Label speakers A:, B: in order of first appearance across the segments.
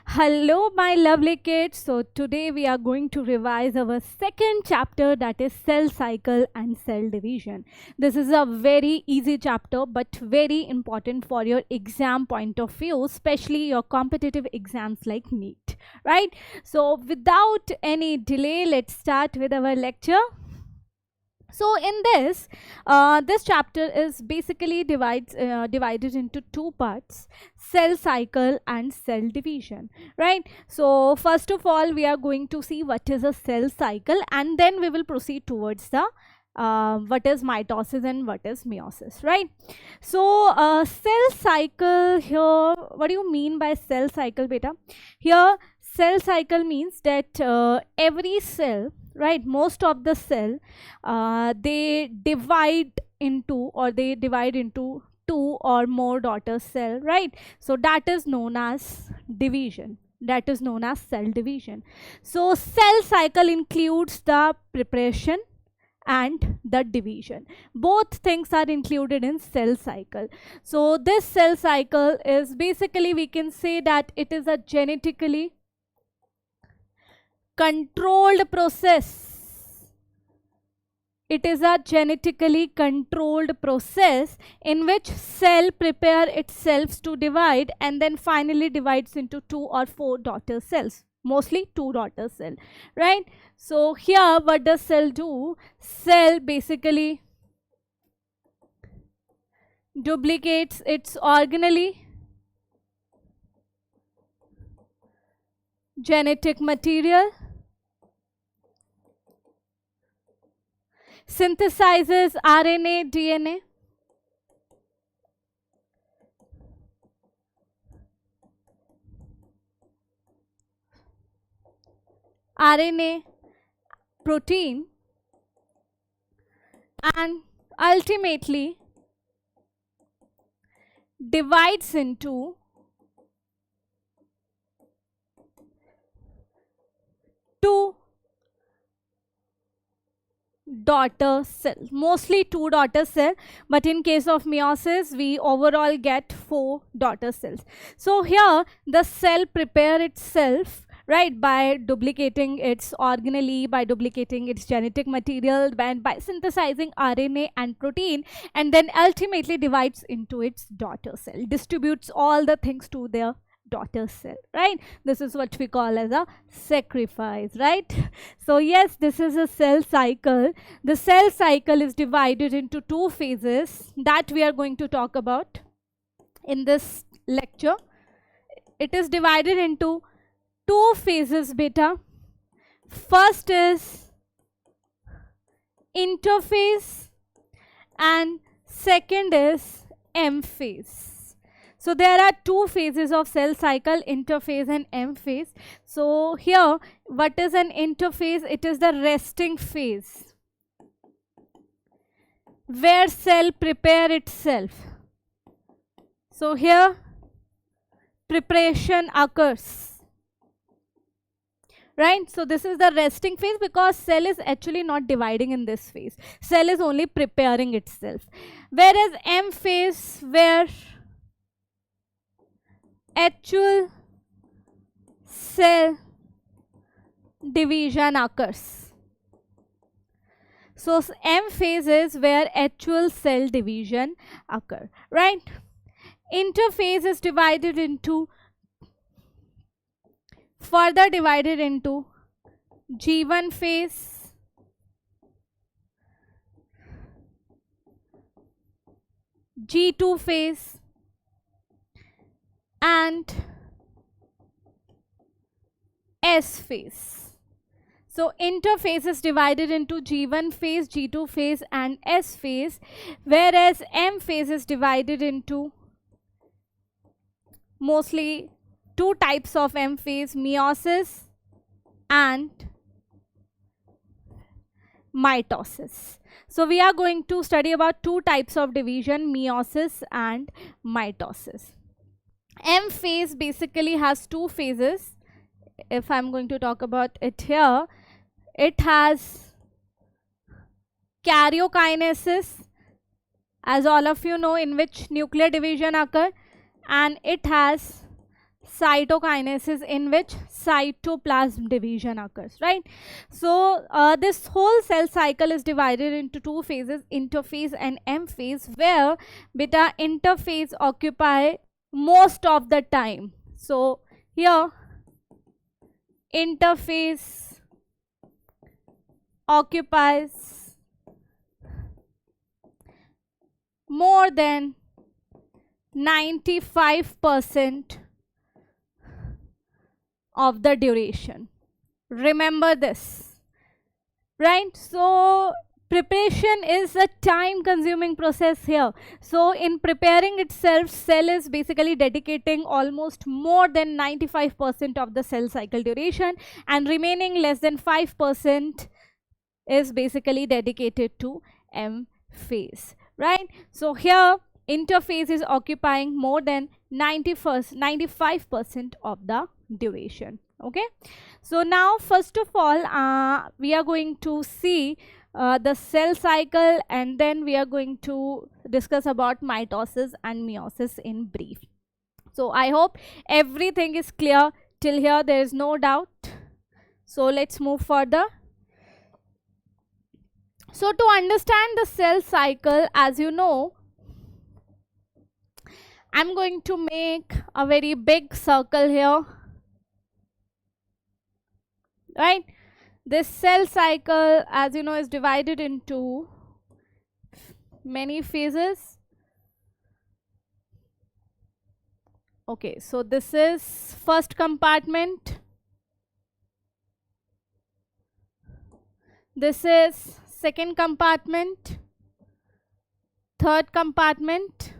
A: Hello, my lovely kids. So, today we are going to revise our second chapter, that is cell cycle and cell division. This is a very easy chapter but very important for your exam point of view, especially your competitive exams like NEET, right? So, without any delay, let's start with our lecture. So in this chapter is basically divided into two parts: cell cycle and cell division, right? So first of all, we are going to see what is a cell cycle, and then we will proceed towards the what is mitosis and what is meiosis, right? So cell cycle here, what do you mean by cell cycle, beta? Here cell cycle means that every cell, right, most of the cell, they divide into two or more daughter cell, right? So that is known as division, that is known as cell division. So cell cycle includes the preparation and the division. Both things are included in cell cycle. So this cell cycle is basically, we can say that it is a genetically controlled process. It is a genetically controlled process in which cell prepare itself to divide and then finally divides into 2 or 4 daughter cells, mostly 2 daughter cell, right? So here what does cell do? Cell basically duplicates its organelle, genetic material, synthesizes RNA, DNA, RNA, protein, and ultimately divides into two daughter cell, mostly 2 daughter cell, but in case of meiosis we overall get 4 daughter cells. So here the cell prepare itself, right, by duplicating its organelle, by duplicating its genetic material, and by synthesizing RNA and protein, and then ultimately divides into its daughter cell, distributes all the things to their daughter cell, right? This is what we call as a sacrifice, right? So yes, this is a cell cycle. The cell cycle is divided into 2 phases that we are going to talk about in this lecture. It is divided into 2 phases, beta. First is interphase and second is M phase. So there are 2 phases of cell cycle, interphase and M phase. So here, what is an interphase? It is the resting phase where cell prepare itself. So here preparation occurs, right? So this is the resting phase because cell is actually not dividing in this phase. Cell is only preparing itself. Whereas M phase, where actual cell division occurs. So M phase is where actual cell division occur, right? Interphase is divided into, further divided into G1 phase, G2 phase, and S phase. So interphase is divided into G1 phase, G2 phase and S phase, whereas M phase is divided into mostly 2 types of M phase: meiosis and mitosis. So we are going to study about 2 types of division: meiosis and mitosis. M phase basically has 2 phases. If I'm going to talk about it here, it has karyokinesis, as all of you know, in which nuclear division occur, and it has cytokinesis, in which cytoplasm division occurs, right? So this whole cell cycle is divided into two phases, interphase and M phase, where beta interphase occupy most of the time. So here interphase occupies more than 95% of the duration. Remember this, right? So preparation is a time consuming process here. So in preparing itself, cell is basically dedicating almost more than 95% of the cell cycle duration, and remaining less than 5% is basically dedicated to M phase, right? So here interphase is occupying more than 95% of the duration. Okay, so now first of all we are going to see the cell cycle, and then we are going to discuss about mitosis and meiosis in brief. So I hope everything is clear till here, there is no doubt. So let's move further. So to understand the cell cycle, as you know, I'm going to make a very big circle here, right? This cell cycle, as you know, is divided into many phases. Okay, so this is first compartment. This is second compartment, third compartment,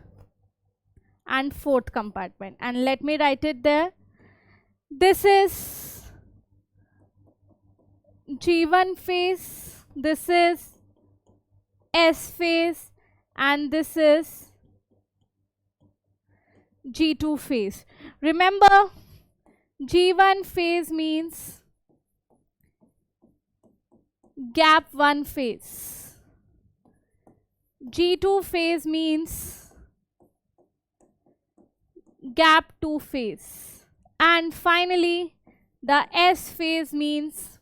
A: and fourth compartment. And let me write it there. This is G1 phase, this is S phase, and this is G2 phase. Remember, G1 phase means gap 1 phase. G2 phase means gap 2 phase. And finally, the S phase means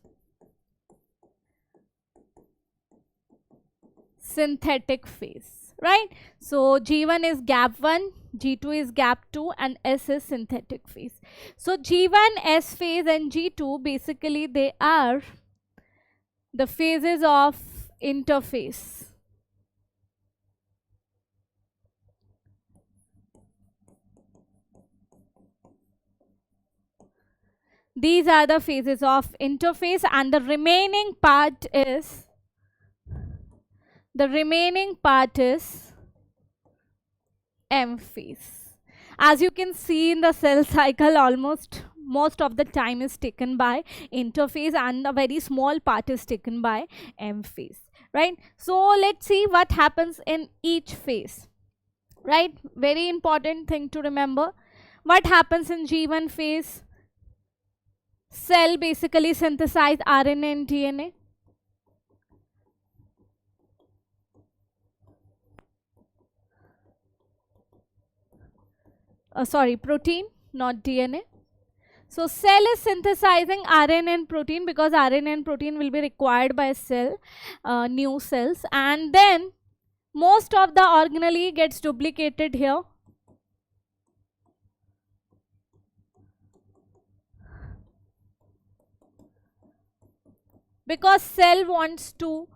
A: synthetic phase, right? So G1 is gap 1, G2 is gap 2, and S is synthetic phase. So G1, S phase, and G2, basically they are the phases of interphase. These are the phases of interphase, and the remaining part is M phase. As you can see in the cell cycle, almost most of the time is taken by interphase, and a very small part is taken by M phase, right? So let's see what happens in each phase, right? Very important thing to remember. What happens in G1 phase? Cell basically synthesize RNA and DNA. Protein, not DNA. So cell is synthesizing RNA and protein, because RNA and protein will be required by cell, new cells, and then most of the organelle gets duplicated here. Because cell wants to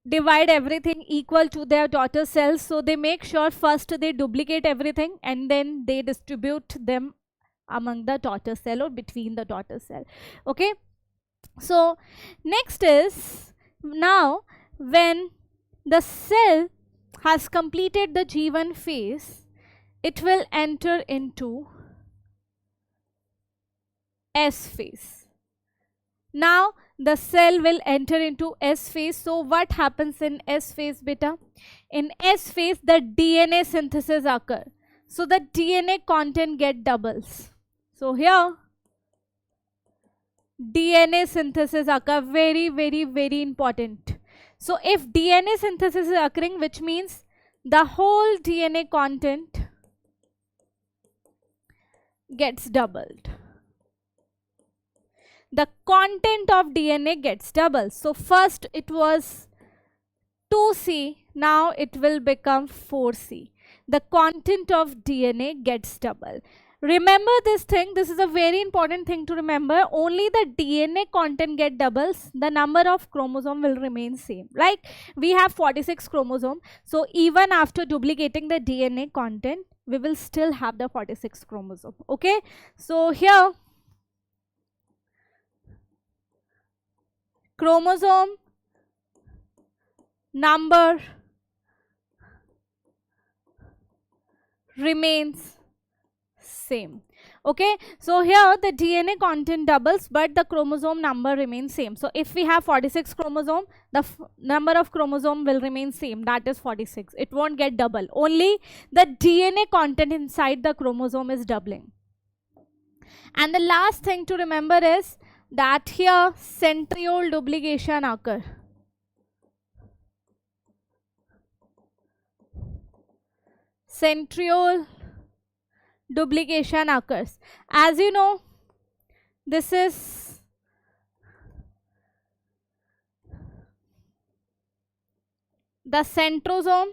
A: divide everything equal to their daughter cells, so they make sure first they duplicate everything and then they distribute them among the daughter cell or between the daughter cell. Okay, so next is, now when the cell has completed the G1 phase, it will enter into S phase. Now the cell will enter into S phase. So what happens in S phase, beta? In S phase, the DNA synthesis occur. So the DNA content get doubles. So here DNA synthesis occur, very, very, very important. So if DNA synthesis is occurring, which means the whole DNA content gets doubled. The content of DNA gets doubled. So first it was 2C, now it will become 4C. The content of DNA gets double. Remember this thing, this is a very important thing to remember. Only the DNA content get doubles, the number of chromosome will remain same. Like we have 46 chromosome, so even after duplicating the DNA content, we will still have the 46 chromosome. Okay, so here chromosome number remains same. Okay, so here the DNA content doubles but the chromosome number remains same. So if we have 46 chromosome, the number of chromosome will remain same, that is 46. It won't get double, only the DNA content inside the chromosome is doubling. And the last thing to remember is that here centriole duplication occur. Centriole duplication occurs. As you know, this is the centrosome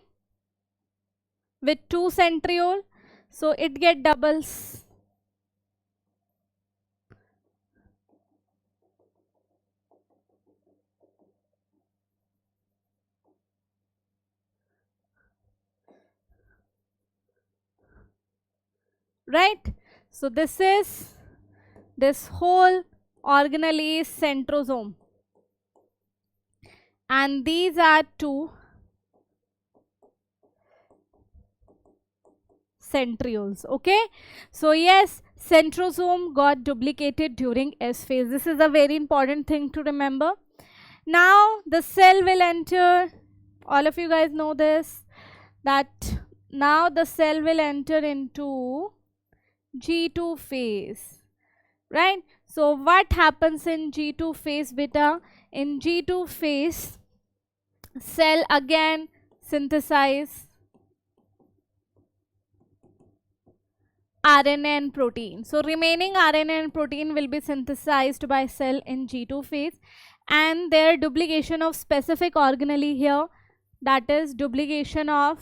A: with 2 centriole, so it get doubles. Right, so this whole organelle is centrosome, and these are 2 centrioles. Okay, so yes, centrosome got duplicated during S phase. This is a very important thing to remember. Now the cell will enter, all of you guys know this, that now the cell will enter into G2 phase, right? So what happens in G2 phase, beta? In G2 phase, cell again synthesize RNA and protein. So remaining RNA and protein will be synthesized by cell in G2 phase, and their duplication of specific organelle here, that is duplication of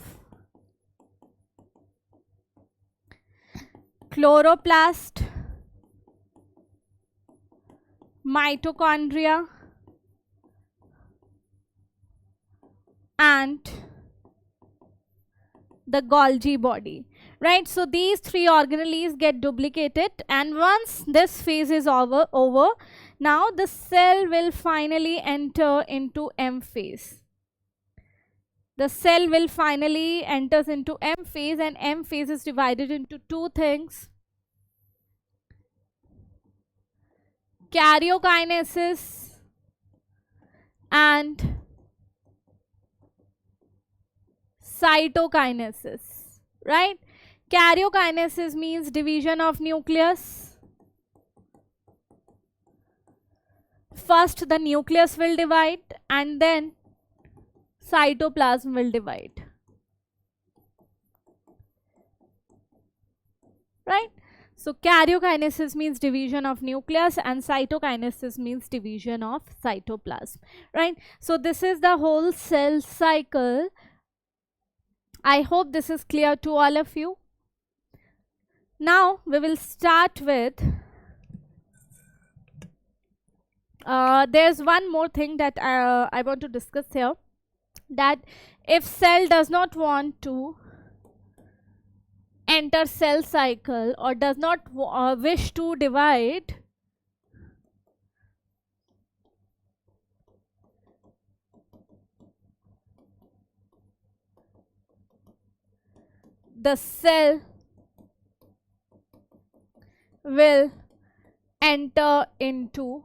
A: chloroplast, mitochondria, and the Golgi body, right? So these 3 organelles get duplicated, and once this phase is over, now the cell will finally enter into M phase. The cell will finally enters into M phase, and M phase is divided into 2 things: karyokinesis and cytokinesis, right? Karyokinesis means division of nucleus. First the nucleus will divide, and then cytoplasm will divide, right? So karyokinesis means division of nucleus, and cytokinesis means division of cytoplasm, right? So this is the whole cell cycle. I hope this is clear to all of you. Now we will start with there's one more thing that I want to discuss here, that if cell does not want to enter cell cycle or does not wish to divide, the cell will enter into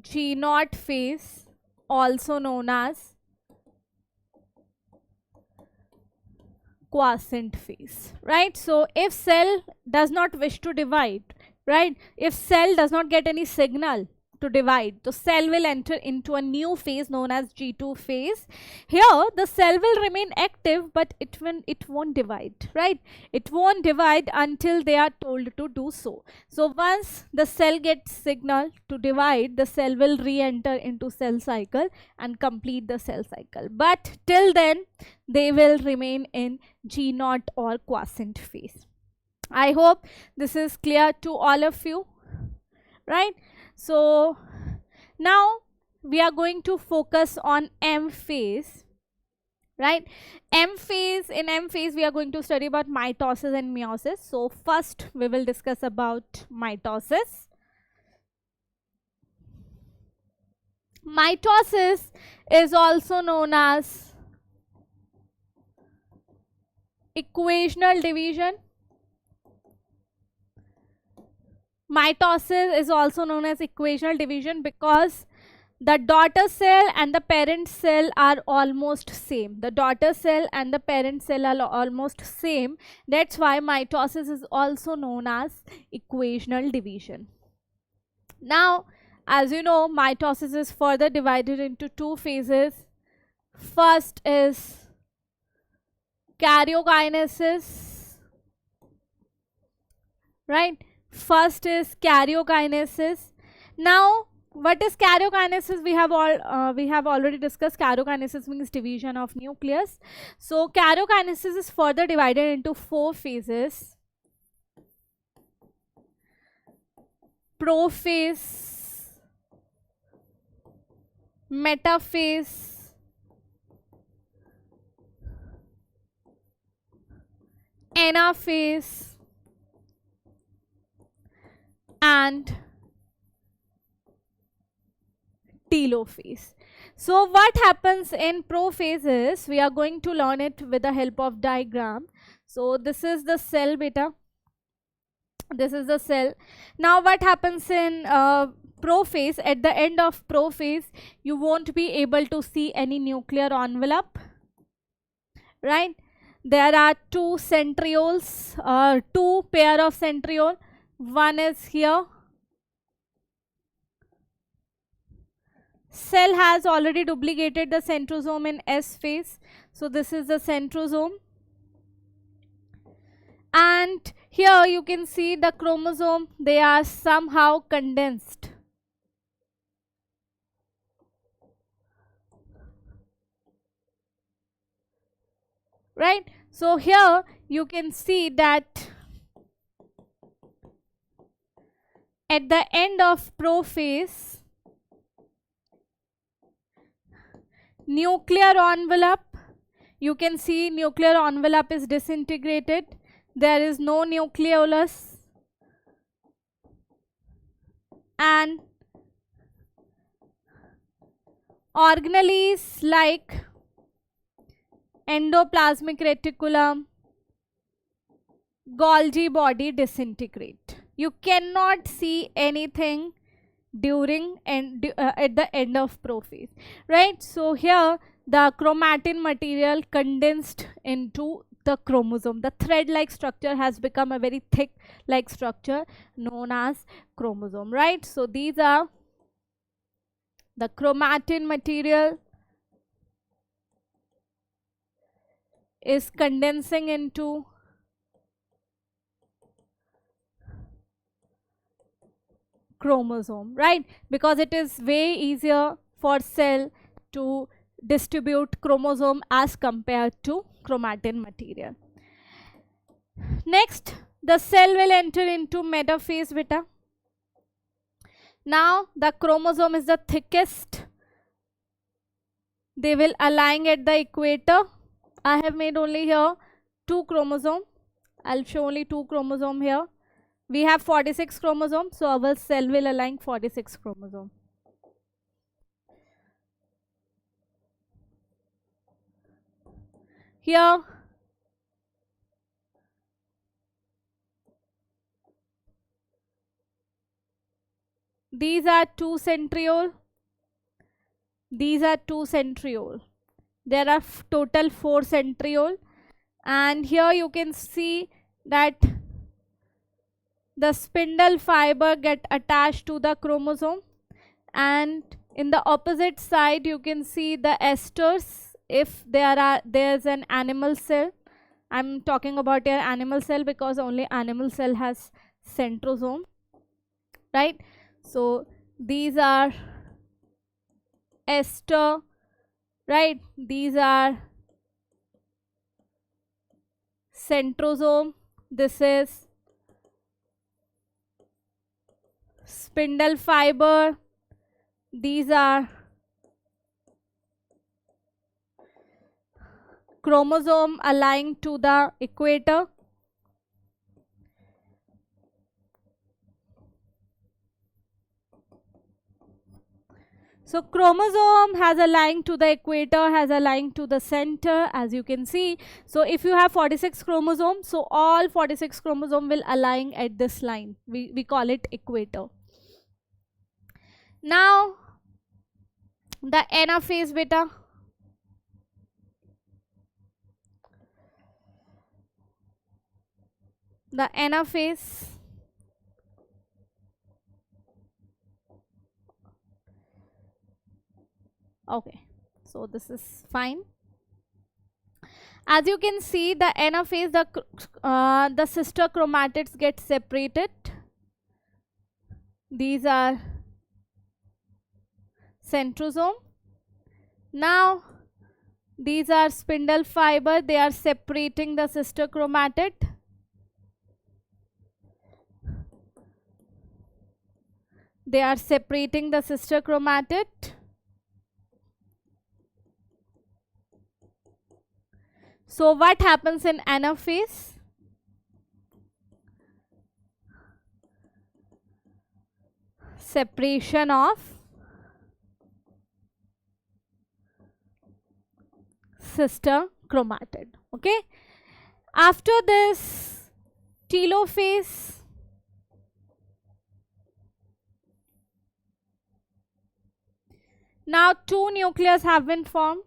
A: G0 phase, also known as quiescent phase, right? So if cell does not wish to divide, right, if cell does not get any signal to divide. The cell will enter into a new phase known as G2 phase. Here the cell will remain active, but it won't divide, right? It won't divide until they are told to do so. So once the cell gets signal to divide, the cell will re-enter into cell cycle and complete the cell cycle. But till then, they will remain in G0 or quiescent phase. I hope this is clear to all of you, right? So now we are going to focus on M phase, right? In M phase we are going to study about mitosis and meiosis. So first we will discuss about mitosis. Mitosis is also known as equational division. Mitosis is also known as equational division because the daughter cell and the parent cell are almost same. The daughter cell and the parent cell are almost same. That's why mitosis is also known as equational division. Now, as you know, mitosis is further divided into two phases. First is karyokinesis, right? First is karyokinesis. Now, what is karyokinesis? We have already discussed. Karyokinesis means division of nucleus. So karyokinesis is further divided into four phases: prophase, metaphase, anaphase, and telophase. So what happens in prophase is, we are going to learn it with the help of diagram. So this is the cell beta. This is the cell. Now what happens in prophase? At the end of prophase, you won't be able to see any nuclear envelope, right? There are two centrioles, two pair of centriole. One is here. Cell has already duplicated the centrosome in S phase. So this is the centrosome. And here you can see the chromosome. They are somehow condensed. Right? So here you can see that at the end of prophase, nuclear envelope, you can see nuclear envelope is disintegrated. There is no nucleolus, and organelles like endoplasmic reticulum, Golgi body disintegrate. You cannot see anything during at the end of prophase, right? So here the chromatin material condensed into the chromosome. The thread like structure has become a very thick like structure known as chromosome, right? So these are the chromatin material is condensing into chromosome, right? Because it is way easier for cell to distribute chromosome as compared to chromatin material. Next, the cell will enter into metaphase beta. Now the chromosome is the thickest. They will align at the equator. I have made only here two chromosomes. I'll show only two chromosomes here. We have 46 chromosomes, so our cell will align 46 chromosomes. Here these are two centriole. These are two centriole. There are total 4 centriole, and here you can see that the spindle fiber get attached to the chromosome. and in the opposite side you can see the esters. If there's an animal cell, I'm talking about your animal cell because only animal cell has centrosome, right? So these are ester, right? These are centrosome. This is spindle fiber. These are chromosome aligned to the equator. So chromosome has a line to the equator, has a line to the center, as you can see. So if you have 46 chromosomes, so all 46 chromosomes will align at this line. We call it equator. Now the anaphase beta. The anaphase. Okay, so this is fine. As you can see, the anaphase, the sister chromatids get separated. These are centrosome. Now these are spindle fiber. They are separating the sister chromatid. They are separating the sister chromatid. So what happens in anaphase? Separation of sister chromatid. Okay. After this, telophase. Now two nucleus have been formed.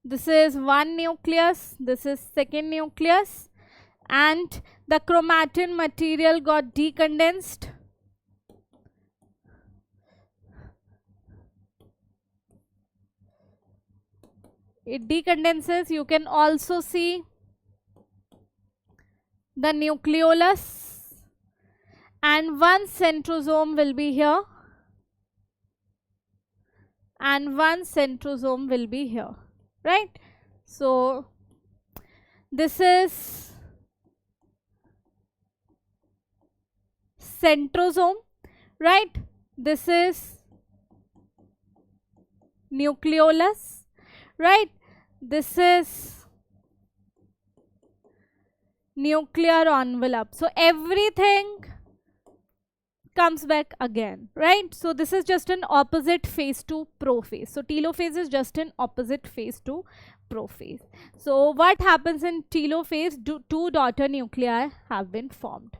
A: This is one nucleus, this is second nucleus, and the chromatin material got decondensed. It decondenses. You can also see the nucleolus, and one centrosome will be here, and one centrosome will be here, right? So this is centrosome, right? This is nucleolus, right? This is nuclear envelope. So everything comes back again, right? So this is just an opposite phase to prophase. So telophase is just an opposite phase to prophase. So what happens in telophase? Two daughter nuclei have been formed.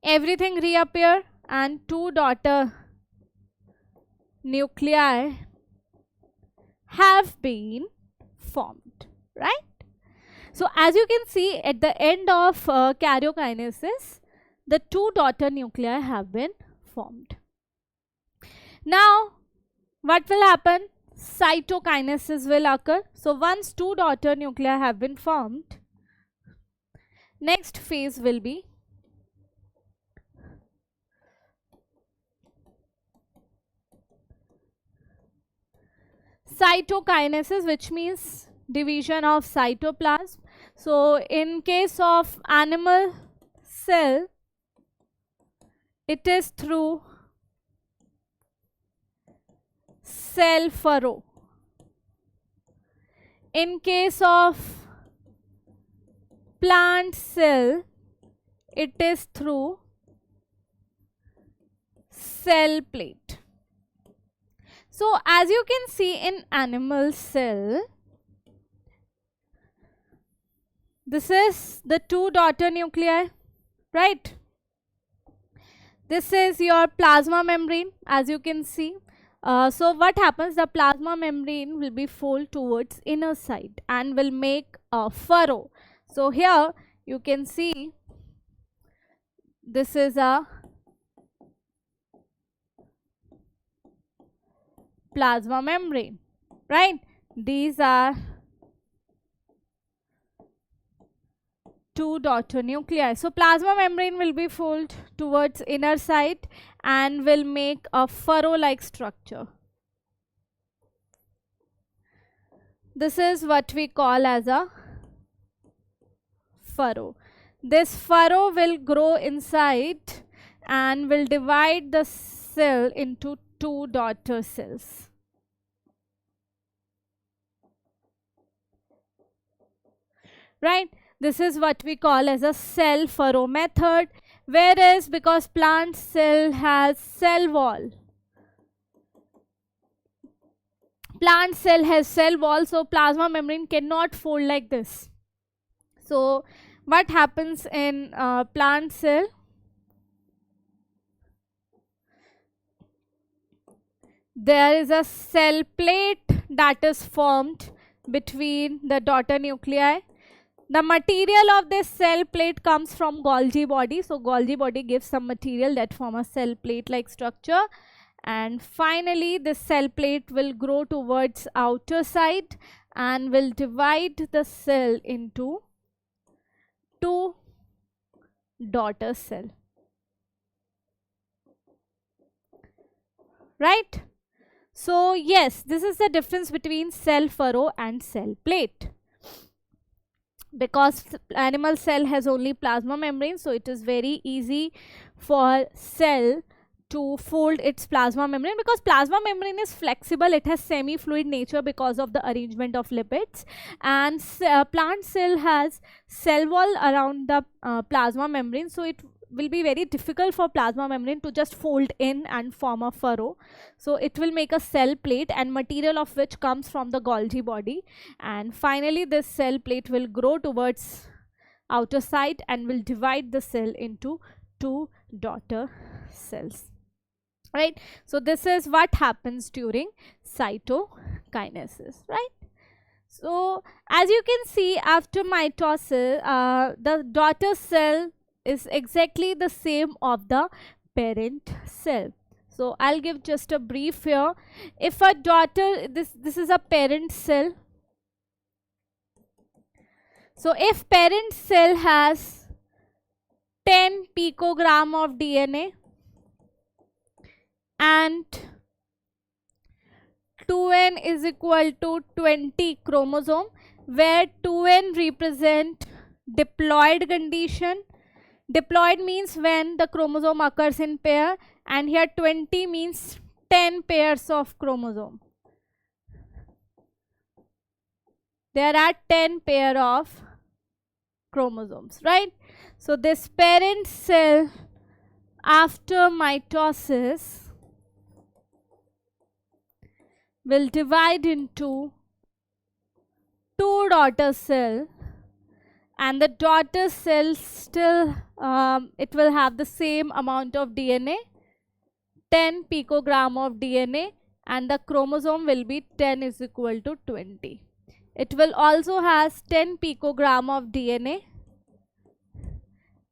A: Everything reappear and two daughter nuclei have been formed, right? So as you can see, at the end of karyokinesis, the two daughter nuclei have been formed. Now what will happen? Cytokinesis will occur. So once two daughter nuclei have been formed, next phase will be cytokinesis, which means division of cytoplasm. So in case of animal cell, it is through cell furrow. In case of plant cell, it is through cell plate. So as you can see in animal cell, this is the two daughter nuclei, right? This is your plasma membrane, as you can see. So what happens? The plasma membrane will be fold towards inner side and will make a furrow. So here you can see this is a plasma membrane, right? These are two daughter nuclei. So plasma membrane will be folded towards inner side and will make a furrow-like structure. This is what we call as a furrow. This furrow will grow inside and will divide the cell into two daughter cells. Right? This is what we call as a cell furrow method. Whereas because plant cell has cell wall. Plant cell has cell wall, so plasma membrane cannot fold like this. So what happens in plant cell? There is a cell plate that is formed between the daughter nuclei. The material of this cell plate comes from Golgi body. So Golgi body gives some material that form a cell plate like structure. And finally this cell plate will grow towards outer side and will divide the cell into two daughter cell. Right? So yes, this is the difference between cell furrow and cell plate. Because animal cell has only plasma membrane, so it is very easy for cell to fold its plasma membrane, because plasma membrane is flexible, it has semi-fluid nature because of the arrangement of lipids, and plant cell has cell wall around the plasma membrane, so it will be very difficult for plasma membrane to just fold in and form a furrow. So it will make a cell plate, and material of which comes from the Golgi body, and finally this cell plate will grow towards outer side and will divide the cell into two daughter cells. Right? So this is what happens during cytokinesis. Right? So as you can see, after mitosis, the daughter cell is exactly the same of the parent cell. So I'll give just a brief here. If a daughter, this is a parent cell. So if parent cell has 10 picogram of DNA and 2n is equal to 20 chromosome, where 2n represent diploid condition. Diploid means when the chromosome occurs in pair, and here 20 means 10 pairs of chromosome. There are 10 pair of chromosomes, right? So this parent cell after mitosis will divide into two daughter cell, and the daughter cell still it will have the same amount of DNA, 10 picogram of DNA, and the chromosome will be 10 is equal to 20. It will also has 10 picogram of DNA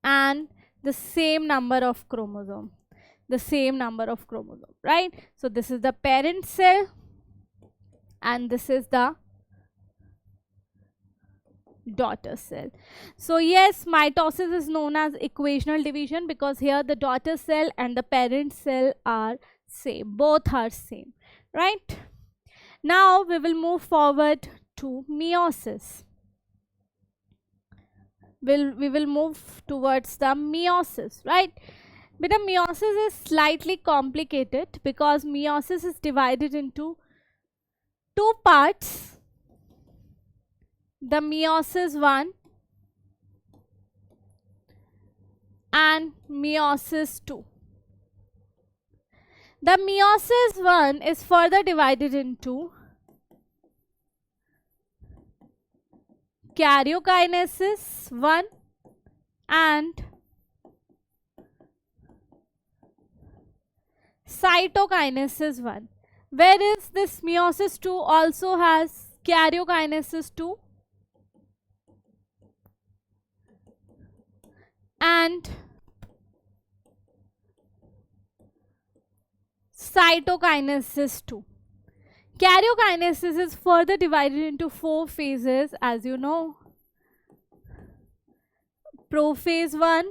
A: and the same number of chromosome. Right? So this is the parent cell and this is the daughter cell. So yes, mitosis is known as equational division because here the daughter cell and the parent cell are same, both are same, right? Now we will move forward to meiosis. We will move towards the meiosis, right? But the meiosis is slightly complicated because meiosis is divided into two parts. The Meiosis I and Meiosis II. The Meiosis I is further divided into Karyokinesis I and Cytokinesis I. Whereas this Meiosis II also has Karyokinesis II and cytokinesis 2. Karyokinesis is further divided into 4 phases, as you know. Prophase 1,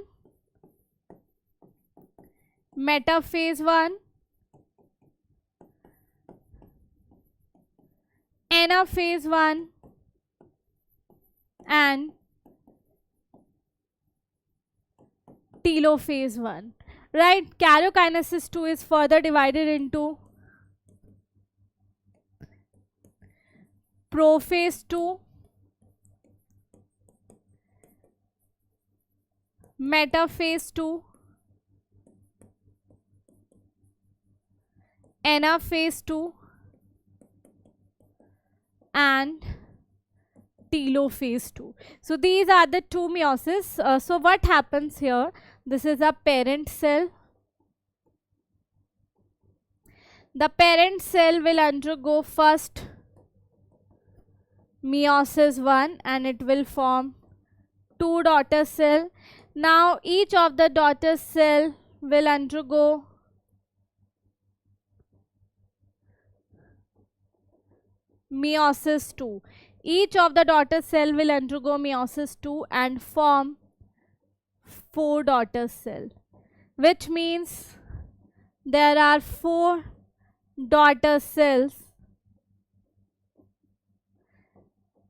A: metaphase 1, anaphase 1, and telophase 1. Right? Karyokinesis 2 is further divided into prophase 2, metaphase 2, anaphase 2, and telophase 2. So these are the two meiosis. So what happens here? This is a parent cell. The parent cell will undergo first meiosis 1 and it will form 2 daughter cell. Now each of the daughter cell will undergo meiosis 2. Each of the daughter cell will undergo meiosis 2 and form 4 daughter cell, which means there are 4 daughter cells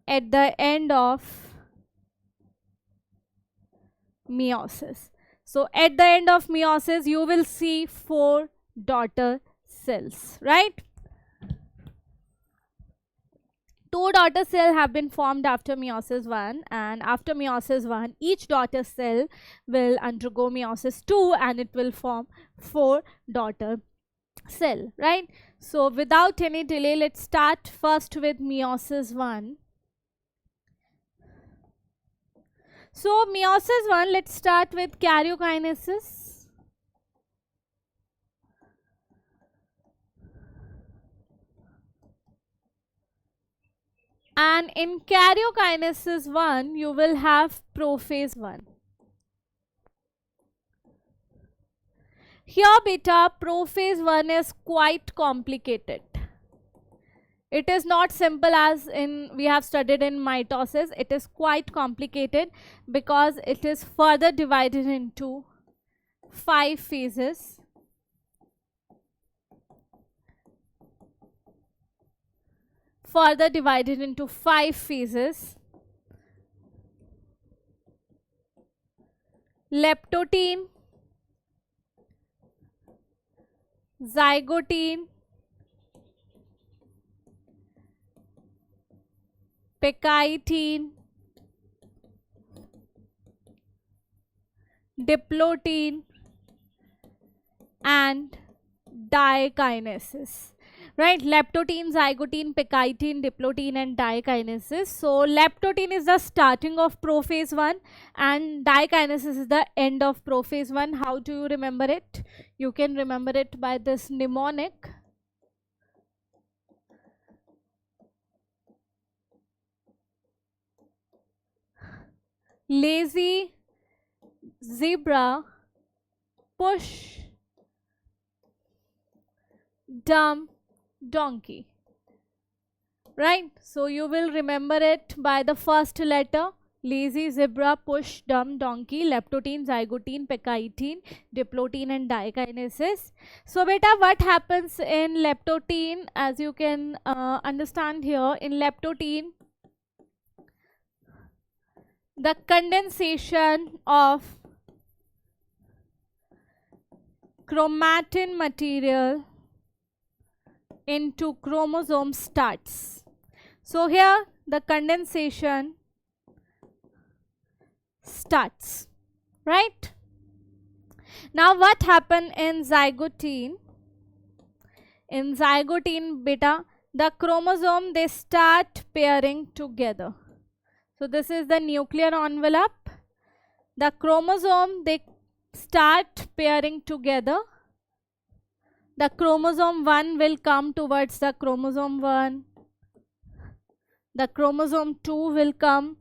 A: at the end of meiosis. So at the end of meiosis you will see 4 daughter cells, right? 2 daughter cells have been formed after meiosis 1, and after meiosis 1 each daughter cell will undergo meiosis 2 and it will form 4 daughter cell, right? So without any delay, let's start first with meiosis 1. So meiosis 1, let's start with karyokinesis. And in karyokinesis 1, you will have prophase 1. Here beta, prophase 1 is quite complicated. It is not simple as in we have studied in mitosis. It is quite complicated because it is further divided into 5 phases. Further divided into 5 phases. Leptotene, zygotene, pectine, diplotene, and dikinesis. Right, leptotene, zygotene, pectine, diplotene, and dikinesis. So leptotene is the starting of prophase 1 and dikinesis is the end of prophase 1. How do you remember it? You can remember it by this mnemonic. Lazy zebra, push, dumb donkey. Right, so you will remember it by the first letter: lazy zebra, push, dumb donkey, leptotene, zygotene, pectine, diplotene, and dikinesis. So beta, what happens in leptotene? As you can understand here, in leptotene the condensation of chromatin material into chromosome starts. So here the condensation starts, right? Now what happened in zygotene? In zygotene beta, the chromosome, they start pairing together. So this is the nuclear envelope. The chromosome, they start pairing together. The chromosome 1 will come towards the chromosome 1. The chromosome 2 will come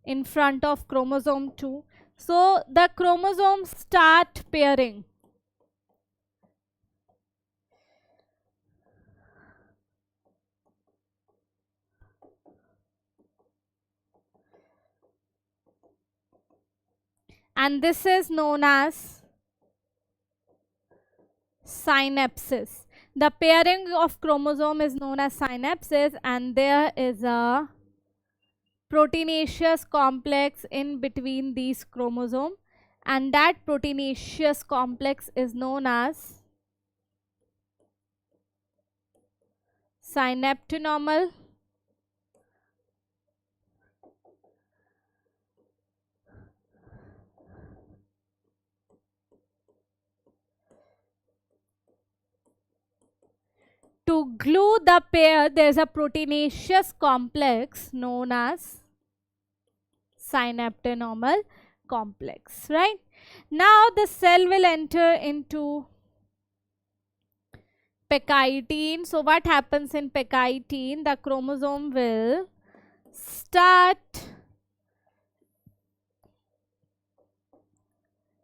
A: in front of chromosome 2. So the chromosomes start pairing. And this is known as synapses. The pairing of chromosome is known as synapses, and there is a proteinaceous complex in between these chromosomes, and that proteinaceous complex is known as synaptonormal to glue the pair. There is a proteinaceous complex known as synaptonormal complex, right? Now the cell will enter into pectine. So what happens in pectine? The chromosome will start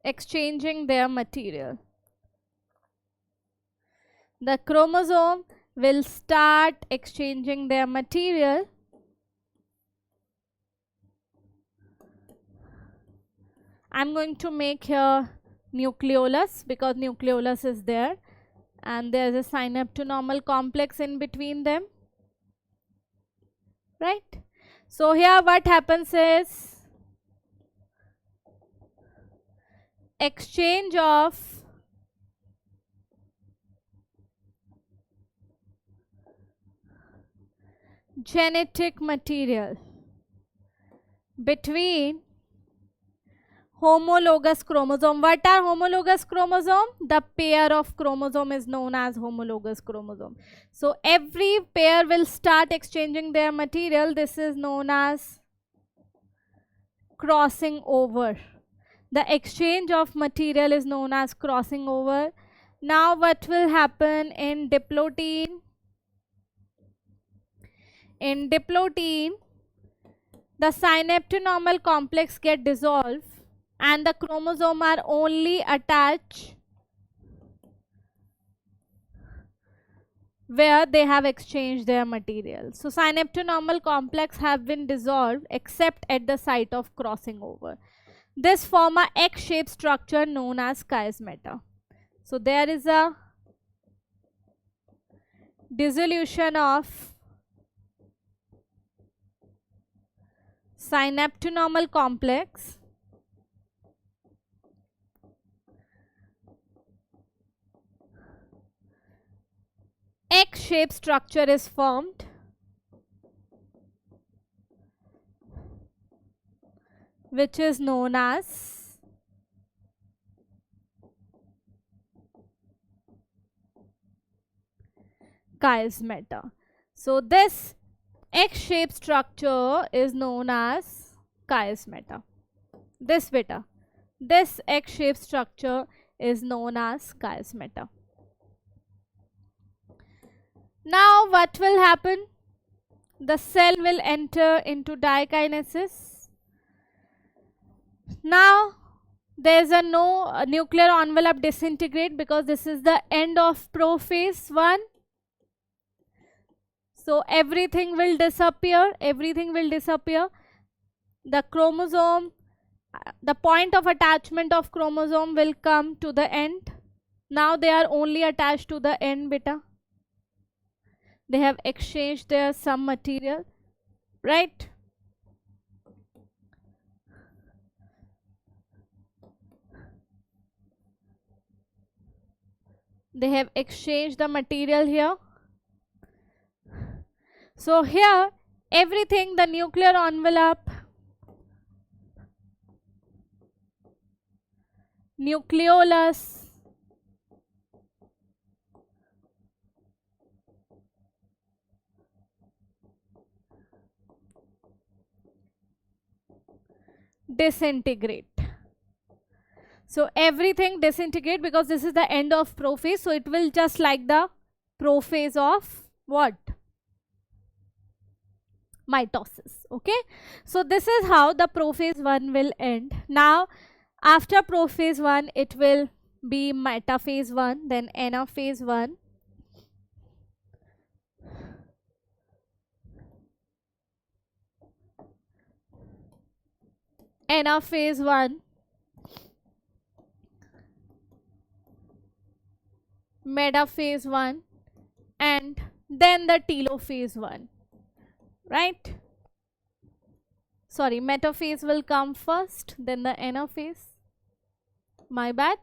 A: exchanging their material. The chromosome will start exchanging their material. I'm going to make here nucleolus because nucleolus is there, and there's a synaptonormal complex in between them, right? So here what happens is exchange of genetic material between homologous chromosome. What are homologous chromosome? The pair of chromosome is known as homologous chromosome. So every pair will start exchanging their material. This is known as crossing over. The exchange of material is known as crossing over. Now what will happen in diploidine? In diploidine, the synaptonormal complex get dissolved and the chromosome are only attached where they have exchanged their material. So synaptonormal complex have been dissolved except at the site of crossing over. This form a egg-shaped structure known as chiasmata. So there is a dissolution of synaptonormal complex egg-shaped structure is formed which is known as chiasmata. So this egg-shaped structure is known as chiasmata. This egg-shaped structure is known as chiasmata. Now what will happen? The cell will enter into dikinesis. Now there is no nuclear envelope disintegrate because this is the end of prophase 1. So everything will disappear. The chromosome, the point of attachment of chromosome will come to the end. Now they are only attached to the end, beta. They have exchanged their some material, right? They have exchanged the material here. So here everything, the nuclear envelope, nucleolus, disintegrate. So everything disintegrate because this is the end of prophase. So it will just like the prophase of what? mitosis. Okay, so this is how the prophase 1 will end. Now after prophase 1 it will be metaphase 1, then anaphase 1, anaphase 1, metaphase 1, and then the telophase 1, right? Sorry, metaphase will come first, then the anaphase. My bad.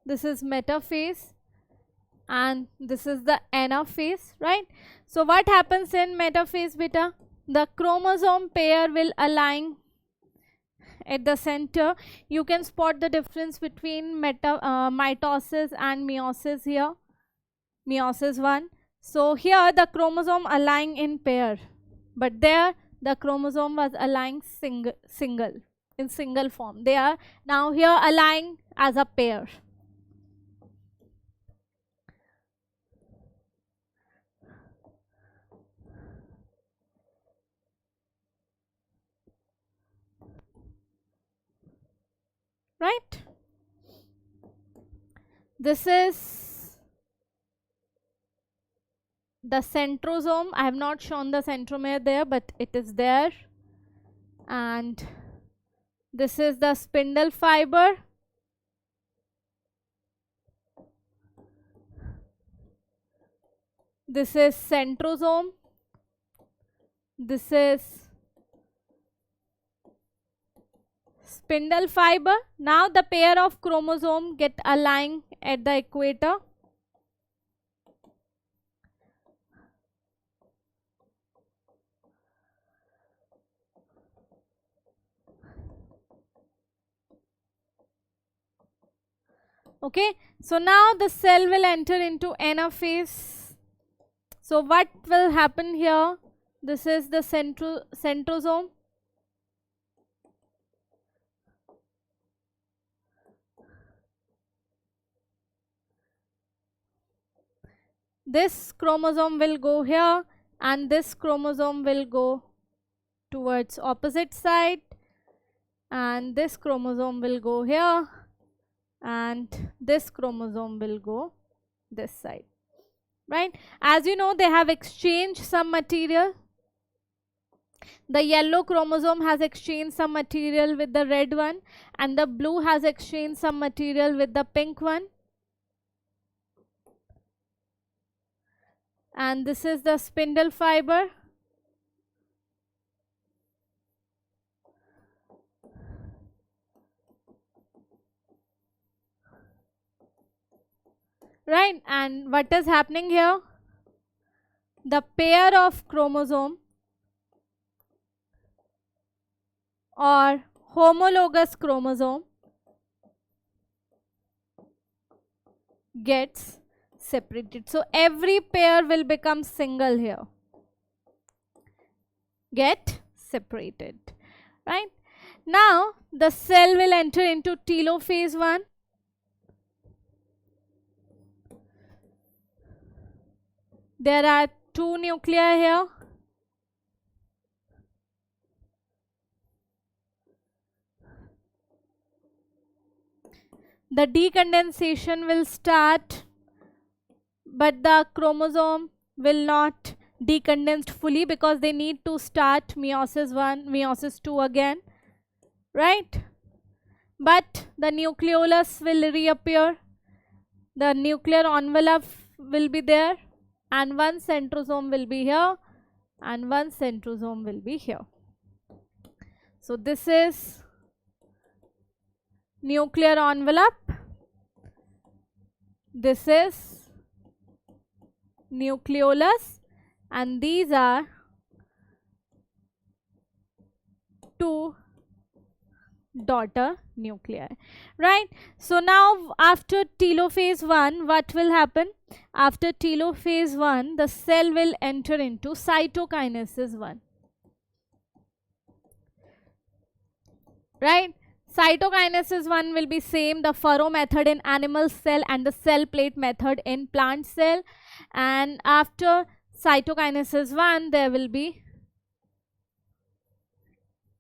A: This is metaphase and this is the anaphase, right? So what happens in metaphase, beta? The chromosome pair will align at the center. You can spot the difference between mitosis and meiosis here. Meiosis 1. So here the chromosome align in pair, but there the chromosome was aligned in single form. They are now here aligned as a pair. Right? This is the centrosome. I have not shown the centromere there, but it is there. And this is the spindle fiber. This is centrosome. This is spindle fiber. Now the pair of chromosome get aligned at the equator. Okay, so now the cell will enter into anaphase. So what will happen here? This is the centrosome. This chromosome will go here and this chromosome will go towards opposite side, and this chromosome will go here and this chromosome will go this side, right? As you know, they have exchanged some material. The yellow chromosome has exchanged some material with the red one, and the blue has exchanged some material with the pink one. And this is the spindle fiber. Right, and what is happening here? The pair of chromosome or homologous chromosome gets separated. So every pair will become single here, get separated, right? Now the cell will enter into telophase 1. There are two nuclei here. The decondensation will start, but the chromosome will not decondense fully because they need to start meiosis 1, meiosis 2 again, right? But the nucleolus will reappear, the nuclear envelope will be there, and one centrosome will be here and one centrosome will be here. So this is nuclear envelope, this is nucleolus, and these are two daughter nuclei, right? So now after telophase 1, what will happen? After telophase 1, the cell will enter into cytokinesis 1, right? Cytokinesis 1 will be same, the furrow method in animal cell and the cell plate method in plant cell. And after cytokinesis 1, there will be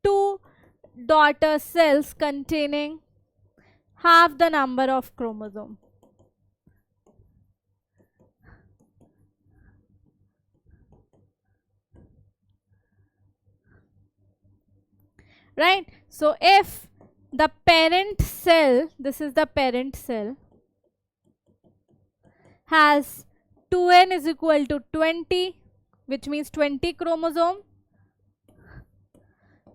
A: 2 daughter cells containing half the number of chromosome. Right? So if the parent cell, this is the parent cell, has 2n is equal to 20, which means 20 chromosome,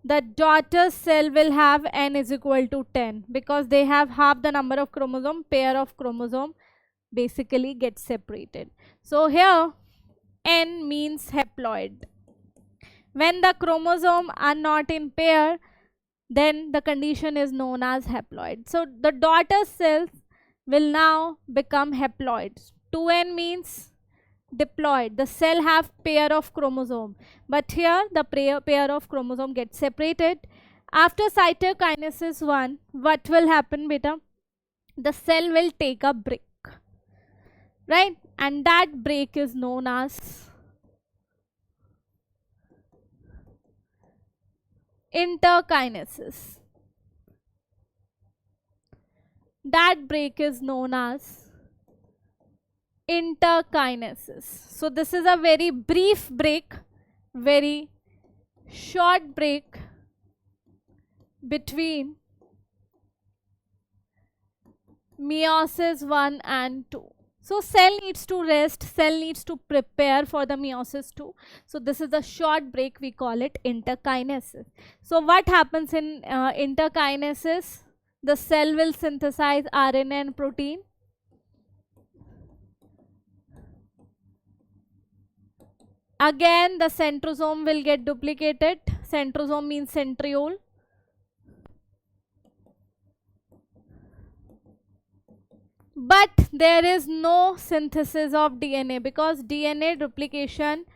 A: the daughter cell will have n is equal to 10 because they have half the number of chromosome. Pair of chromosome basically gets separated. So here n means haploid. When the chromosome are not in pair, then the condition is known as haploid. So the daughter cells will now become haploids. 2n means diploid. The cell have pair of chromosome, but here the pair of chromosome gets separated. After cytokinesis 1, what will happen, beta? The cell will take a break, right? And that break is known as interkinesis. That break is known as interkinesis. So this is a very brief break, very short break between meiosis 1 and 2. So cell needs to rest, cell needs to prepare for the meiosis 2. So this is a short break, we call it interkinesis. So what happens in interkinesis? The cell will synthesize RNA and protein. Again, the centrosome will get duplicated. Centrosome means centriole. But there is no synthesis of DNA because DNA duplication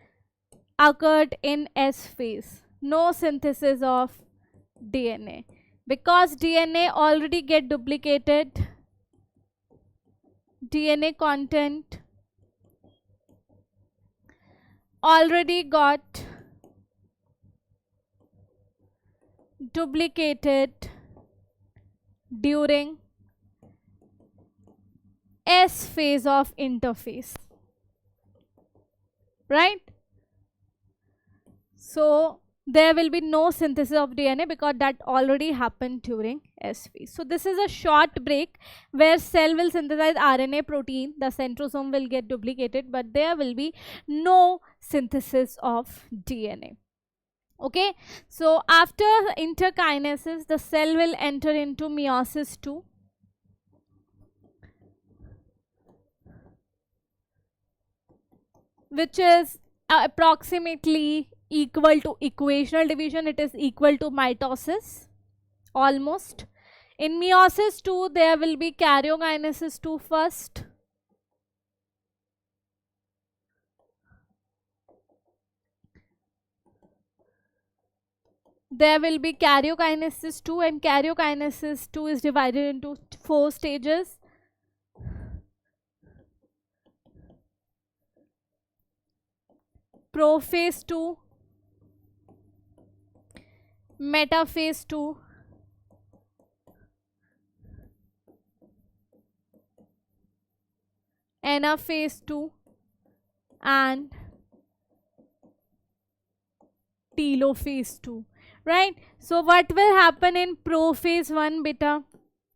A: occurred in S phase. No synthesis of DNA. Because DNA already get duplicated, DNA content already got duplicated during S phase of interphase, right? So there will be no synthesis of DNA because that already happened during S phase. So this is a short break where cell will synthesize RNA protein, the centrosome will get duplicated, but there will be no synthesis of DNA. Okay, so after interkinesis, the cell will enter into meiosis II. Which is approximately equal to equational division. It is equal to mitosis, almost. In meiosis II, there will be karyokinesis II first. There will be karyokinesis II, and karyokinesis II is divided into 4 stages. Prophase 2, metaphase 2, anaphase 2, and telophase 2. Right? So what will happen in prophase 1, beta?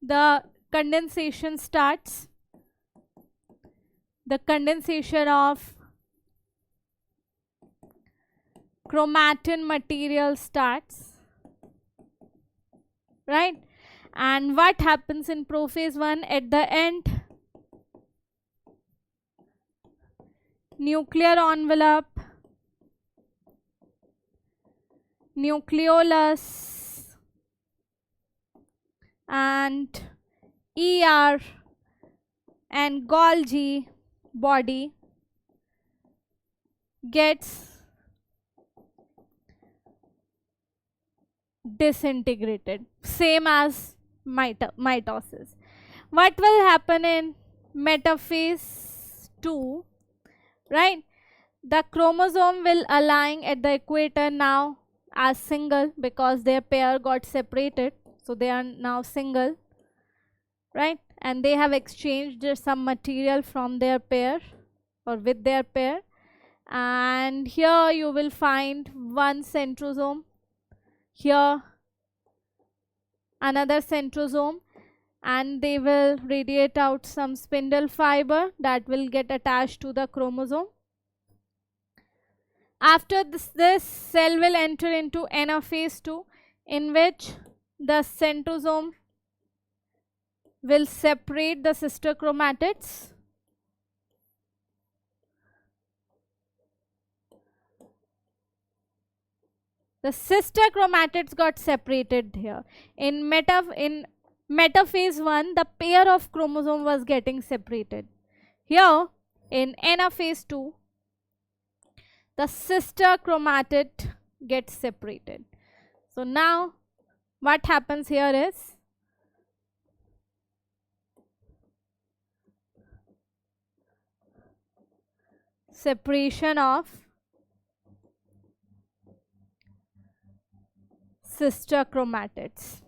A: The condensation starts. The condensation of chromatin material starts, right? And what happens in prophase 1 at the end? Nuclear envelope, nucleolus, and ER and Golgi body gets disintegrated, same as mitosis. What will happen in metaphase 2, right? The chromosome will align at the equator now as single because their pair got separated. So they are now single, right? And they have exchanged some material from their pair or with their pair. And here you will find one centrosome, here another centrosome, and they will radiate out some spindle fiber that will get attached to the chromosome. After this cell will enter into interphase 2, in which the centrosome will separate the sister chromatids. The sister chromatids got separated here. In metaphase 1, the pair of chromosome was getting separated. Here, in anaphase 2, the sister chromatid gets separated. So now, what happens here is, separation of sister chromatids.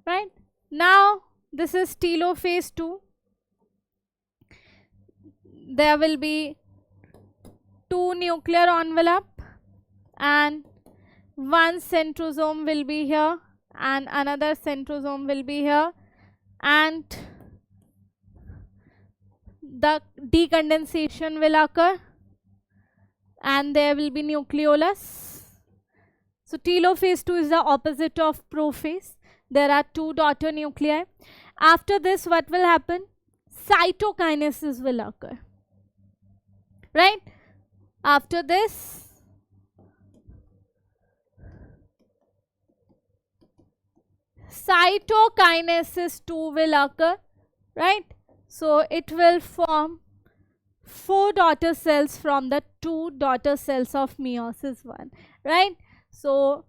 A: Right? Now, this is telophase 2. There will be 2 nuclear envelope and one centrosome will be here and another centrosome will be here, and the decondensation will occur and there will be nucleolus. So telophase 2 is the opposite of prophase. There are 2 daughter nuclei. After this, what will happen? Cytokinesis will occur. Right? After this, cytokinesis 2 will occur. Right? So it will form 4 daughter cells from the 2 daughter cells of meiosis I. Right? So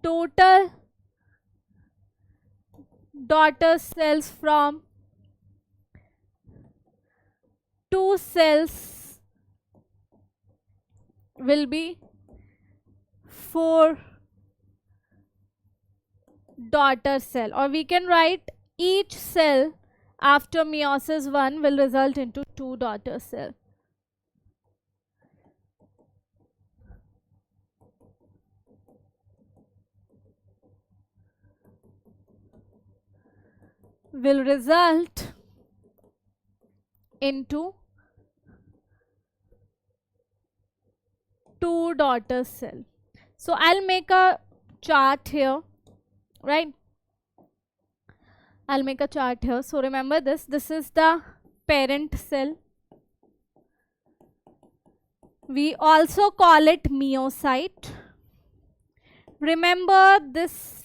A: total daughter cells from 2 cells will be 4 daughter cell, or we can write each cell after meiosis I will result into 2 daughter cell. Will result into 2 daughter cell. So I'll make a chart here, right? I'll make a chart here. So remember this. This is the parent cell. We also call it meiocyte. Remember, this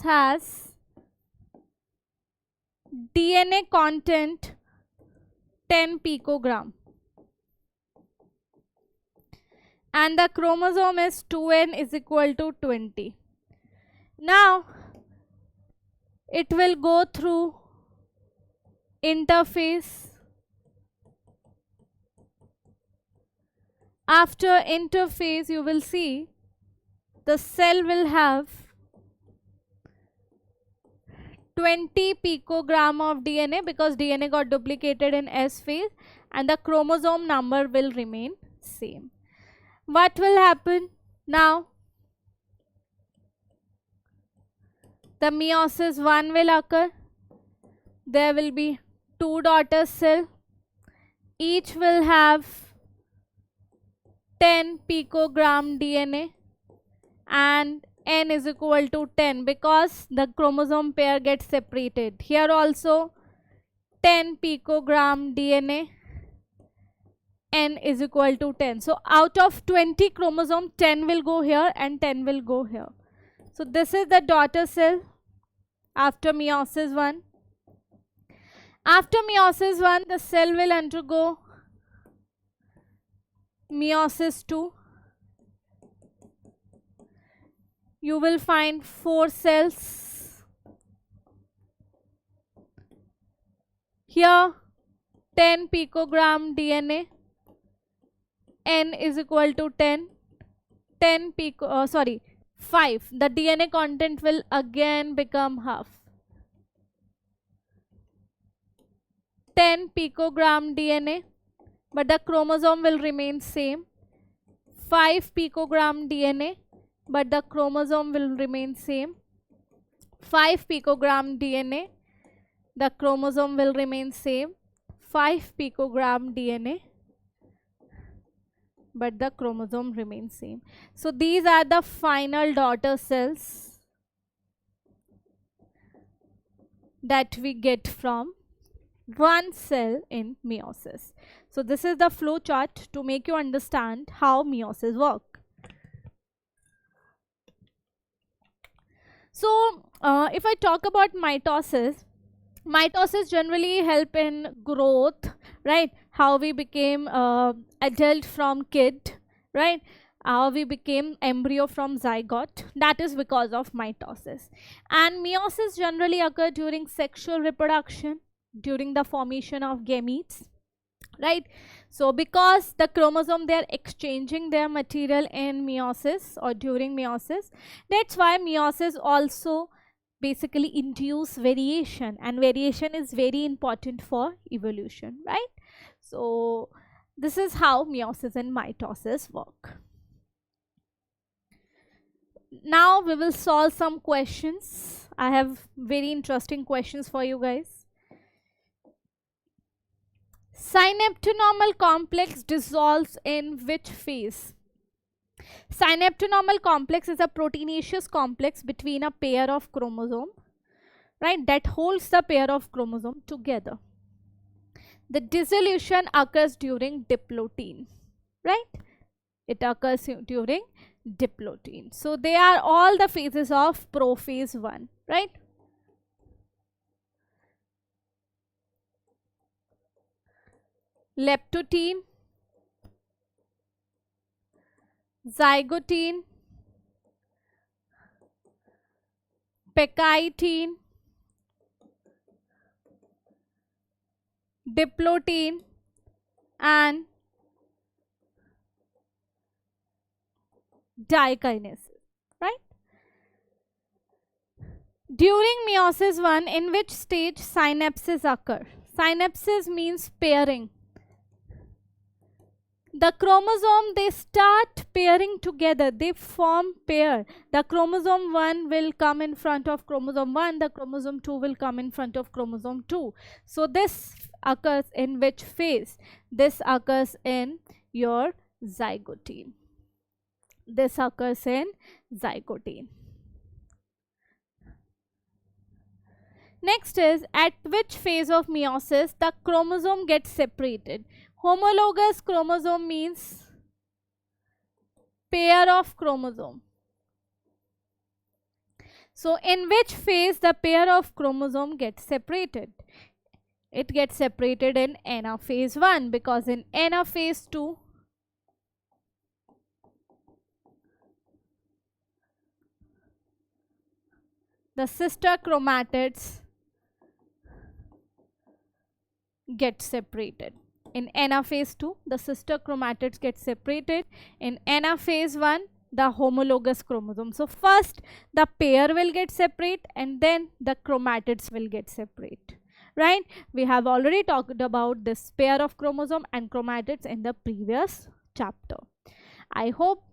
A: has DNA content 10 picogram. And the chromosome is 2n is equal to 20. Now, it will go through interphase. After interphase, you will see the cell will have 20 picogram of DNA because DNA got duplicated in S phase, and the chromosome number will remain same. What will happen now? The meiosis I will occur. There will be 2 daughter cells. Each will have 10 picogram DNA and n is equal to 10 because the chromosome pair gets separated. Here also 10 picogram DNA, n is equal to 10. So out of 20 chromosome, 10 will go here and 10 will go here. So this is the daughter cell after meiosis I. After meiosis I, the cell will undergo meiosis II. You will find 4 cells. Here 10 picogram DNA, N is equal to 10, 5. The DNA content will again become half. 10 picogram DNA, but the chromosome will remain same. 5 picogram DNA, but the chromosome will remain same. 5 picogram DNA, the chromosome will remain same. 5 picogram DNA, but the chromosome remains same. So these are the final daughter cells that we get from one cell in meiosis. So this is the flow chart to make you understand how meiosis work. So if I talk about mitosis generally help in growth, right? How we became adult from kid, right? How we became embryo from zygote, that is because of mitosis. And meiosis generally occur during sexual reproduction, during the formation of gametes, right? So because the chromosome, they are exchanging their material in meiosis or during meiosis, that's why meiosis also basically induce variation, and variation is very important for evolution, right? So this is how meiosis and mitosis work. Now we will solve some questions. I have very interesting questions for you guys. Synaptonormal complex dissolves in which phase? Synaptonormal complex is a proteinaceous complex between a pair of chromosome, right, that holds the pair of chromosome together. The dissolution occurs during diplotin, right? It occurs during diplotin. So they are all the phases of prophase 1, right? Leptotin, zygotin, pectine, diplotin, and dikinesis, right? During meiosis 1, in which stage synapses occur? Synapses means pairing. The chromosome, they start pairing together, they form pair. The chromosome 1 will come in front of chromosome 1, the chromosome 2 will come in front of chromosome 2. So this occurs in which phase? This occurs in your zygotine. This occurs in zygotine. Next is, at which phase of meiosis the chromosome gets separated? Homologous chromosome means pair of chromosome. So in which phase the pair of chromosome gets separated? It gets separated in anaphase 1, because in anaphase 2 the sister chromatids get separated. In anaphase 2, the sister chromatids get separated. In anaphase 1, the homologous chromosome. So first the pair will get separate, and then the chromatids will get separate, right? We have already talked about this pair of chromosome and chromatids in the previous chapter. I hope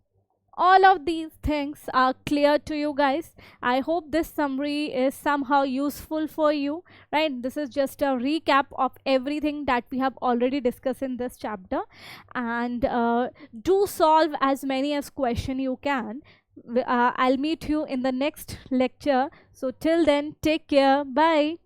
A: all of these things are clear to you guys. I hope this summary is somehow useful for you, right? This is just a recap of everything that we have already discussed in this chapter, and do solve as many as question you can. I'll meet you in the next lecture. So till then, take care. Bye.